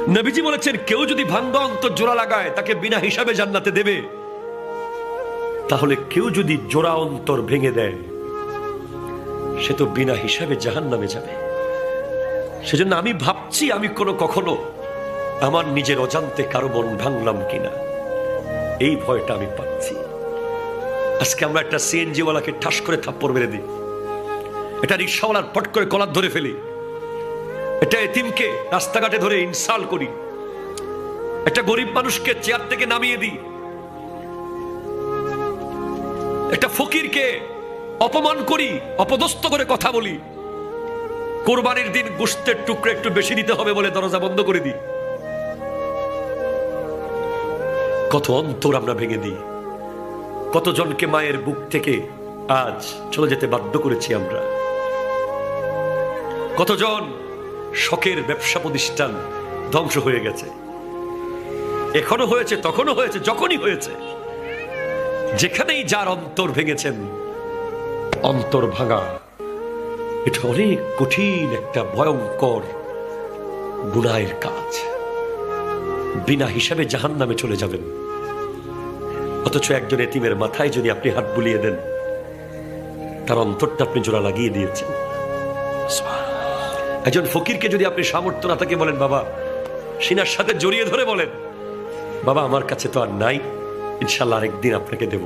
নবীজি বলেছেন, কেউ যদি ভাঙ্গা অন্তর জোড়া লাগায় তাকে বিনা হিসাবে জান্নাতে দেবে। তাহলে কেউ যদি জোড়া অন্তর ভেঙে দেয় সে তো বিনা হিসাবে জাহান্নামে যাবে। সেজন্য আমি ভাবছি আমি কখনো আমার নিজের অজান্তে কারো মন ভাঙলাম কিনা, এই ভয়টা আমি পাচ্ছি। আজকে আমরা একটা সিএনজি ওয়ালাকে ঠাস করে থাপ্পড় মেরে দিই, এটা রিক্সাওয়ালার পট করে কলার ধরে ফেলি, এটা এতিমকে রাস্তাঘাটে ধরে ইনসাল্ট করি, একটা গরিব মানুষকে চেয়ার থেকে নামিয়ে দিই, একটা ফকিরকে অপমান করি, অপদস্থ করে কথা বলি, কোরবানির দিন গোশতের টুকরো একটু বেশি দিতে হবে বলে দরজা বন্ধ করে দিই। কত অন্তর আমরা ভেঙে দিই, কতজনকে মায়ের বুক থেকে আজ চলে যেতে বাধ্য করেছি আমরা। কতজন শখের ব্যবসা প্রতিষ্ঠান ধ্বংস হয়ে গেছে, এখনো হয়েছে, তখনও হয়েছে, যখনই হয়েছে। যেখানেই যার অন্তর ভেঙেছেন, অন্তর ভাঙা এটা অনেক কঠিন একটা ভয়ঙ্কর গুনাহের কাজ। বিনা হিসাবে জাহান্নামে চলে যাবেন। অথচ একজন এতিমের মাথায় যদি আপনি হাত বুলিয়ে দেন, তার অন্তরটা আপনি জোড়া লাগিয়ে দিয়েছেন। একজন ফকিরকে যদি আপনি সামর্থ্য না থাকে বলেন, বাবা সিনার সাথে জড়িয়ে ধরে বলেন, বাবা আমার কাছে তো আর নাই, ইনশাল্লাহ আরেকদিন আপনাকে দেব।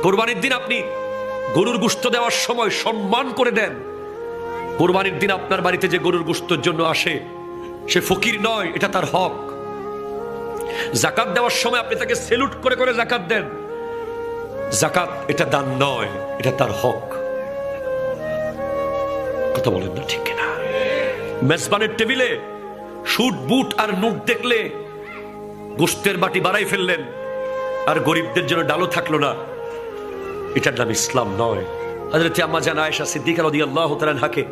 কোরবানির দিন আপনি গরুর গোশত দেওয়ার সময় সম্মান করে দেন। কোরবানির দিন আপনার বাড়িতে যে গরুর গোশতের জন্য আসে সে ফকির নয়, এটা তার হক। যাকাত দেওয়ার সময় আপনি তাকে সেলুট করে করে যাকাত দেন। যাকাত এটা দান নয়, এটা তার হক। কথা বলেন না ঠিক না? মেজবানের টেবিলে শুট বুট আর নোট দেখলে গোশতের বাটি বাড়াই ফেললেন, আর গরিবদের জন্য ডালও থাকলো না, এটার নাম ইসলাম নয়। হযরত আম্মা জান আয়েশা সিদ্দিকা রাদিয়াল্লাহু তাআলা আনহাকে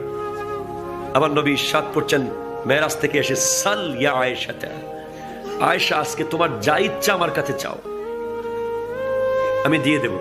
আমার নবী ইরশাদ করছেন মেরাজ থেকে এসে, সাল ইয়া আয়েশা, আয়েশা আজকে তোমার যা ইচ্ছা আমার কাছে চাও, আমি দিয়ে দেব।